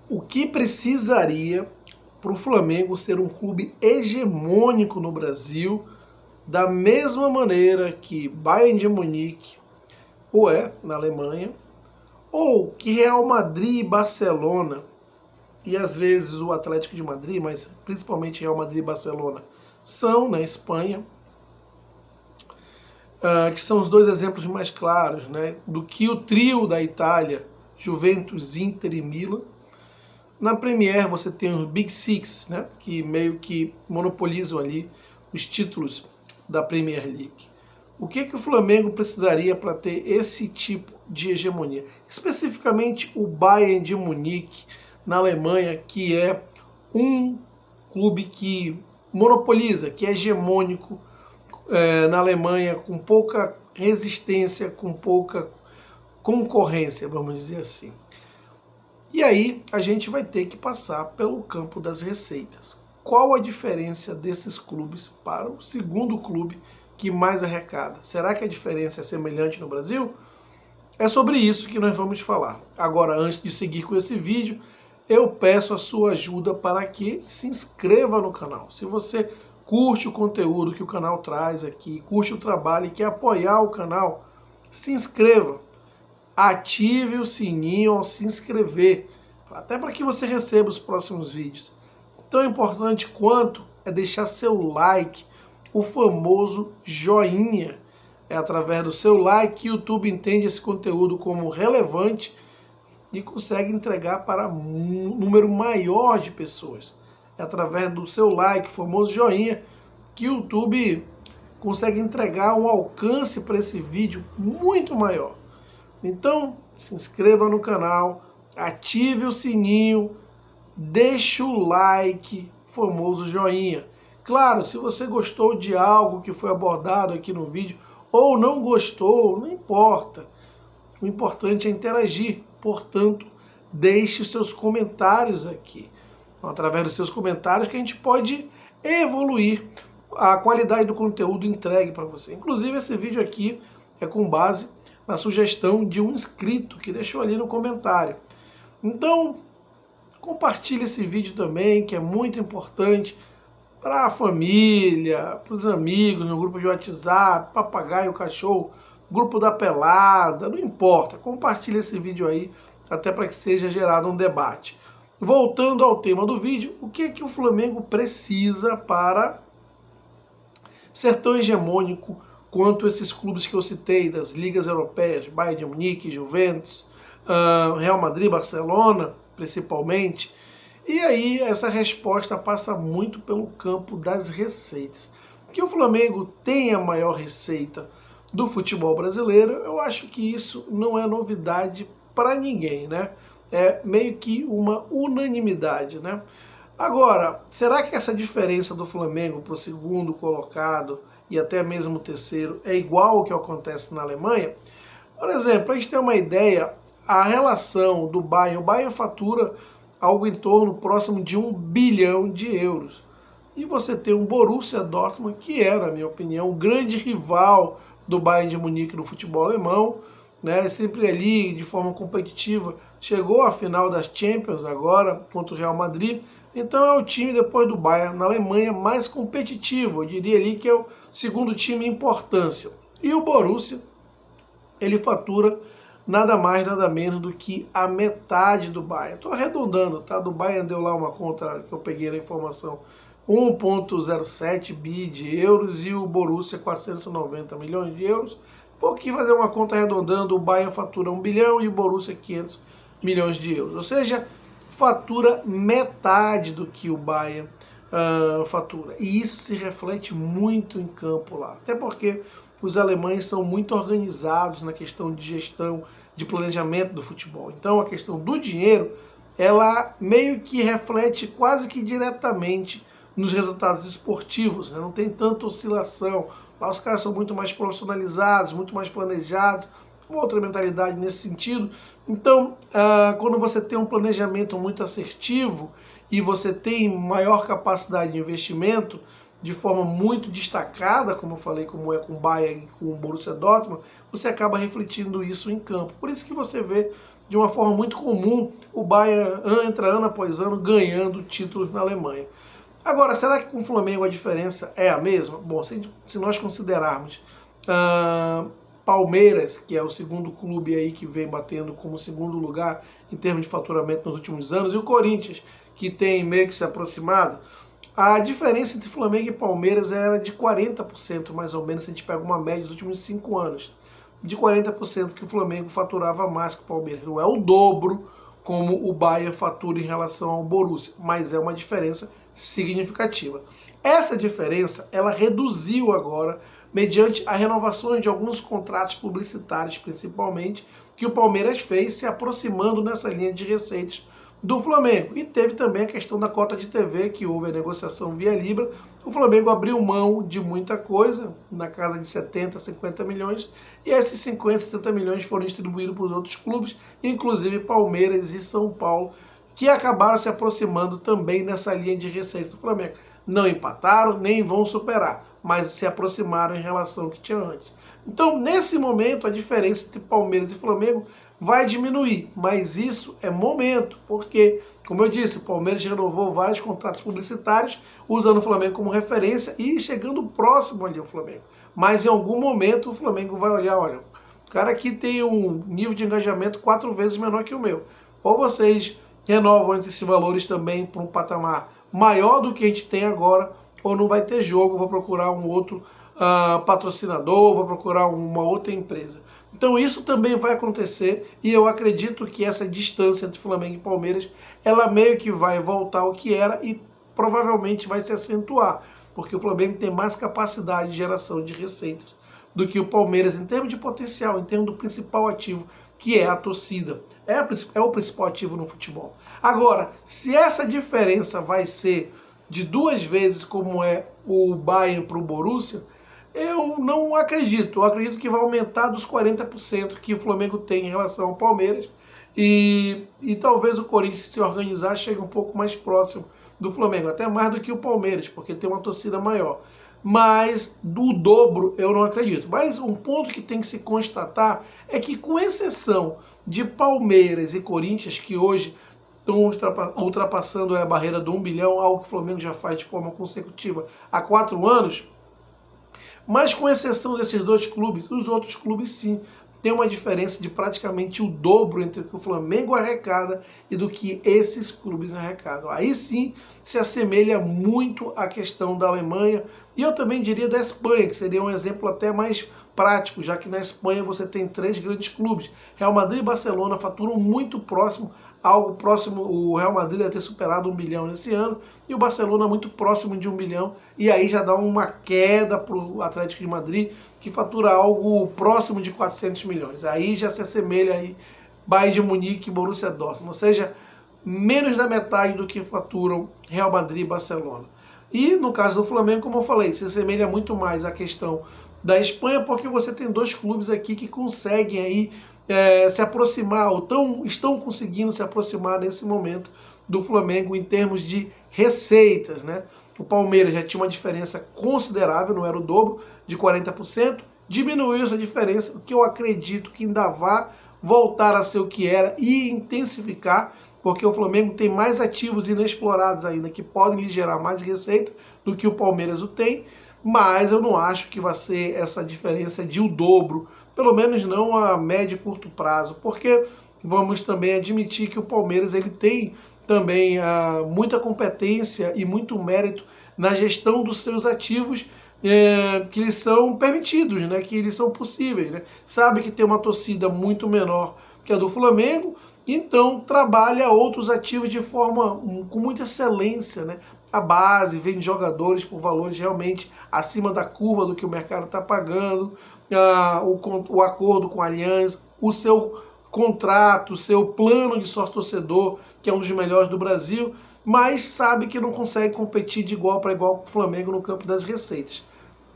O que precisaria para o Flamengo ser um clube hegemônico no Brasil, da mesma maneira que Bayern de Munique ou é na Alemanha, ou que Real Madrid e Barcelona, e às vezes o Atlético de Madrid, mas principalmente Real Madrid e Barcelona, são na Espanha, que são os dois exemplos mais claros, né, do que o trio da Itália, Juventus, Inter e Milan. Na Premier você tem os Big Six, né, que meio que monopolizam ali os títulos da Premier League. O que o Flamengo precisaria para ter esse tipo de hegemonia? Especificamente o Bayern de Munique, na Alemanha, que é um clube que monopoliza, que é hegemônico na Alemanha, com pouca resistência, com pouca concorrência, vamos dizer assim. E aí a gente vai ter que passar pelo campo das receitas. Qual a diferença desses clubes para o segundo clube que mais arrecada? Será que a diferença é semelhante no Brasil? É sobre isso que nós vamos falar. Agora, antes de seguir com esse vídeo, eu peço a sua ajuda para que se inscreva no canal. Se você curte o conteúdo que o canal traz aqui, curte o trabalho e quer apoiar o canal, se inscreva. Ative o sininho ao se inscrever, até para que você receba os próximos vídeos. Tão importante quanto é deixar seu like, o famoso joinha. É através do seu like que o YouTube entende esse conteúdo como relevante e consegue entregar para um número maior de pessoas. É através do seu like, famoso joinha, que o YouTube consegue entregar um alcance para esse vídeo muito maior. Então, se inscreva no canal, ative o sininho, deixe o like, famoso joinha. Claro, se você gostou de algo que foi abordado aqui no vídeo, ou não gostou, não importa. O importante é interagir, portanto, deixe os seus comentários aqui. Através dos seus comentários que a gente pode evoluir a qualidade do conteúdo entregue para você. Inclusive, esse vídeo aqui é com base na sugestão de um inscrito que deixou ali no comentário. Então, compartilhe esse vídeo também, que é muito importante para a família, para os amigos, no grupo de WhatsApp, papagaio, cachorro, grupo da pelada, não importa. Compartilhe esse vídeo aí, até para que seja gerado um debate. Voltando ao tema do vídeo, o que é que o Flamengo precisa para ser tão hegemônico quanto esses clubes que eu citei, das ligas europeias, Bayern de Munique, Juventus, Real Madrid, Barcelona, principalmente. E aí essa resposta passa muito pelo campo das receitas. Que o Flamengo tem a maior receita do futebol brasileiro, eu acho que isso não é novidade para ninguém, né? É meio que uma unanimidade, né? Agora, será que essa diferença do Flamengo para o segundo colocado e até mesmo o terceiro é igual ao que acontece na Alemanha? Por exemplo, a gente tem uma ideia, a relação do Bayern, o Bayern fatura algo em torno próximo de 1 bilhão de euros. E você tem um Borussia Dortmund, que é, na minha opinião, o grande rival do Bayern de Munique no futebol alemão, né? Sempre ali, de forma competitiva, chegou à final das Champions agora, contra o Real Madrid. Então é o time, depois do Bayern, na Alemanha, mais competitivo. Eu diria ali que é o segundo time em importância. E o Borussia, ele fatura nada mais, nada menos do que a metade do Bayern. Estou arredondando, tá? Do Bayern deu lá uma conta que eu peguei na informação, 1,07 bi de euros e o Borussia 490 milhões de euros. Vou aqui fazer uma conta arredondando, o Bayern fatura 1 bilhão e o Borussia 500 milhões de euros. Ou seja, fatura metade do que o Bayern fatura. E isso se reflete muito em campo lá. Até porque os alemães são muito organizados na questão de gestão, de planejamento do futebol. Então a questão do dinheiro, ela meio que reflete quase que diretamente nos resultados esportivos, né? Não tem tanta oscilação. Lá os caras são muito mais profissionalizados, muito mais planejados, uma outra mentalidade nesse sentido. Então, quando você tem um planejamento muito assertivo e você tem maior capacidade de investimento, de forma muito destacada, como eu falei, como é com o Bayern e com o Borussia Dortmund, você acaba refletindo isso em campo. Por isso que você vê de uma forma muito comum, o Bayern entra ano após ano ganhando títulos na Alemanha. Agora, será que com o Flamengo a diferença é a mesma? Bom, se nós considerarmos Palmeiras, que é o segundo clube aí que vem batendo como segundo lugar em termos de faturamento nos últimos anos, e o Corinthians, que tem meio que se aproximado, a diferença entre Flamengo e Palmeiras era de 40%, mais ou menos, se a gente pega uma média dos últimos 5 anos. De 40% que o Flamengo faturava mais que o Palmeiras. Não é o dobro como o Bayern fatura em relação ao Borussia, mas é uma diferença significativa. Essa diferença, ela reduziu agora, mediante as renovações de alguns contratos publicitários, principalmente, que o Palmeiras fez, se aproximando nessa linha de receitas do Flamengo. E teve também a questão da cota de TV, que houve a negociação via Libra. O Flamengo abriu mão de muita coisa, na casa de 70, 50 milhões, e esses 50, 70 milhões foram distribuídos para os outros clubes, inclusive Palmeiras e São Paulo, que acabaram se aproximando também nessa linha de receita do Flamengo. Não empataram, nem vão superar, mas se aproximaram em relação ao que tinha antes. Então, nesse momento, a diferença entre Palmeiras e Flamengo vai diminuir, mas isso é momento, porque, como eu disse, o Palmeiras renovou vários contratos publicitários, usando o Flamengo como referência e chegando próximo ali ao Flamengo. Mas em algum momento o Flamengo vai olhar, olha, o cara aqui tem um nível de engajamento 4 vezes menor que o meu. Ou vocês renovam esses valores também para um patamar maior do que a gente tem agora, ou não vai ter jogo, vou procurar um outro patrocinador, vou procurar uma outra empresa. Então isso também vai acontecer e eu acredito que essa distância entre Flamengo e Palmeiras, ela meio que vai voltar ao que era e provavelmente vai se acentuar, porque o Flamengo tem mais capacidade de geração de receitas do que o Palmeiras em termos de potencial, em termos do principal ativo, que é a torcida. É o principal ativo no futebol. Agora, se essa diferença vai ser de 2 vezes como é o Bayern para o Borussia, eu não acredito. Eu acredito que vai aumentar dos 40% que o Flamengo tem em relação ao Palmeiras. E talvez o Corinthians, se organizar, chegue um pouco mais próximo do Flamengo. Até mais do que o Palmeiras, porque tem uma torcida maior. Mas do dobro eu não acredito. Mas um ponto que tem que se constatar é que, com exceção de Palmeiras e Corinthians, que hoje estão ultrapassando a barreira do 1 bilhão, algo que o Flamengo já faz de forma consecutiva há 4 anos, mas com exceção desses 2 clubes, os outros clubes sim tem uma diferença de praticamente o dobro entre o que o Flamengo arrecada e do que esses clubes arrecadam. Aí sim se assemelha muito à questão da Alemanha e eu também diria da Espanha, que seria um exemplo até mais prático, já que na Espanha você tem 3 grandes clubes. Real Madrid e Barcelona faturam muito próximo, algo próximo, o Real Madrid deve ter superado 1 bilhão nesse ano, e o Barcelona muito próximo de 1 bilhão, e aí já dá uma queda para o Atlético de Madrid, que fatura algo próximo de 400 milhões. Aí já se assemelha aí Bayern de Munique e Borussia Dortmund, ou seja, menos da metade do que faturam Real Madrid e Barcelona. E no caso do Flamengo, como eu falei, se assemelha muito mais à questão da Espanha, porque você tem 2 clubes aqui que conseguem aí se aproximar, ou estão conseguindo se aproximar nesse momento do Flamengo em termos de receitas, né? O Palmeiras já tinha uma diferença considerável, não era o dobro, de 40%, diminuiu essa diferença, o que eu acredito que ainda vai voltar a ser o que era e intensificar, porque o Flamengo tem mais ativos inexplorados ainda, que podem lhe gerar mais receita do que o Palmeiras o tem, mas eu não acho que vai ser essa diferença de o dobro, pelo menos não a médio e curto prazo, porque vamos também admitir que o Palmeiras ele tem também muita competência e muito mérito na gestão dos seus ativos que eles são permitidos, né, que eles são possíveis. Né? Sabe que tem uma torcida muito menor que a do Flamengo, então trabalha outros ativos de forma com muita excelência. Né? A base vende jogadores por valores realmente acima da curva do que o mercado está pagando, o acordo com a Allianz, o seu contrato, o seu plano de sócio-torcedor, que é um dos melhores do Brasil, mas sabe que não consegue competir de igual para igual com o Flamengo no campo das receitas.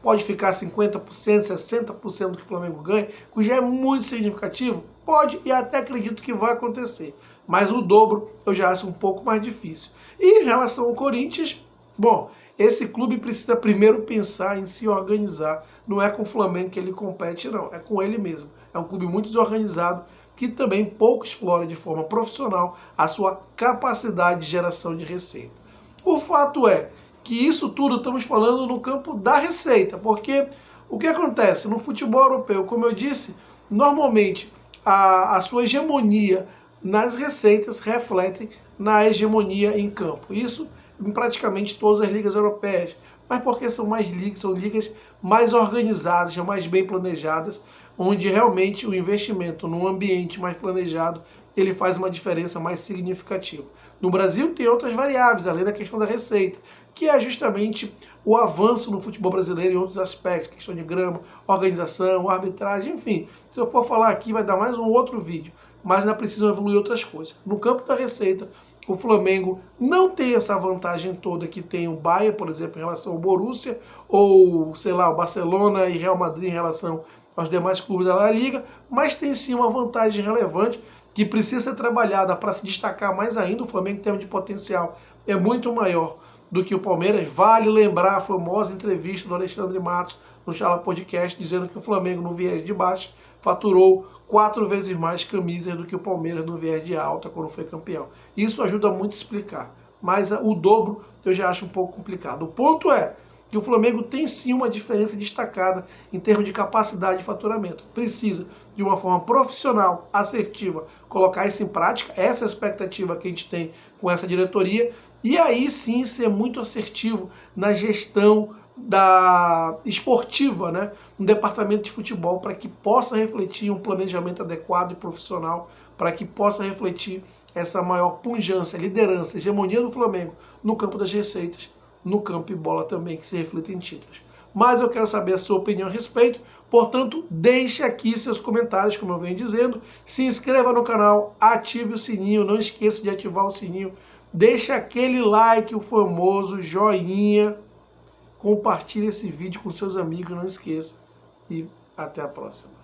Pode ficar 50%, 60% do que o Flamengo ganha, que já é muito significativo? Pode, e até acredito que vai acontecer. Mas o dobro eu já acho um pouco mais difícil. E em relação ao Corinthians, bom, esse clube precisa primeiro pensar em se organizar. Não é com o Flamengo que ele compete, não. É com ele mesmo. É um clube muito desorganizado, que também pouco explora de forma profissional a sua capacidade de geração de receita. O fato é que isso tudo estamos falando no campo da receita, porque o que acontece no futebol europeu, como eu disse, normalmente a sua hegemonia nas receitas refletem na hegemonia em campo. Isso em praticamente todas as ligas europeias, mas porque são ligas mais organizadas, mais bem planejadas, onde realmente o investimento num ambiente mais planejado, ele faz uma diferença mais significativa. No Brasil tem outras variáveis, além da questão da receita, que é justamente o avanço no futebol brasileiro em outros aspectos, questão de grama, organização, arbitragem, enfim. Se eu for falar aqui vai dar mais um outro vídeo, mas ainda precisam evoluir outras coisas. No campo da receita, o Flamengo não tem essa vantagem toda que tem o Bayern, por exemplo, em relação ao Borussia, ou, sei lá, o Barcelona e Real Madrid em relação aos demais clubes da La Liga, mas tem sim uma vantagem relevante que precisa ser trabalhada para se destacar mais ainda. O Flamengo, em termos de potencial, é muito maior do que o Palmeiras. Vale lembrar a famosa entrevista do Alexandre Matos no Chala Podcast, dizendo que o Flamengo, no viés de baixo, faturou 4 vezes mais camisas do que o Palmeiras no viés de alta quando foi campeão. Isso ajuda muito a explicar, mas o dobro eu já acho um pouco complicado. O ponto é que o Flamengo tem sim uma diferença destacada em termos de capacidade de faturamento. Precisa, de uma forma profissional, assertiva, colocar isso em prática. Essa é a expectativa que a gente tem com essa diretoria. E aí sim ser muito assertivo na gestão esportiva, né, no departamento de futebol, para que possa refletir um planejamento adequado e profissional, para que possa refletir essa maior pujança, liderança, hegemonia do Flamengo no campo das receitas, no campo e bola também, que se reflete em títulos. Mas eu quero saber a sua opinião a respeito, portanto, deixe aqui seus comentários, como eu venho dizendo, se inscreva no canal, ative o sininho, não esqueça de ativar o sininho, deixe aquele like, o famoso joinha, compartilhe esse vídeo com seus amigos, não esqueça, e até a próxima.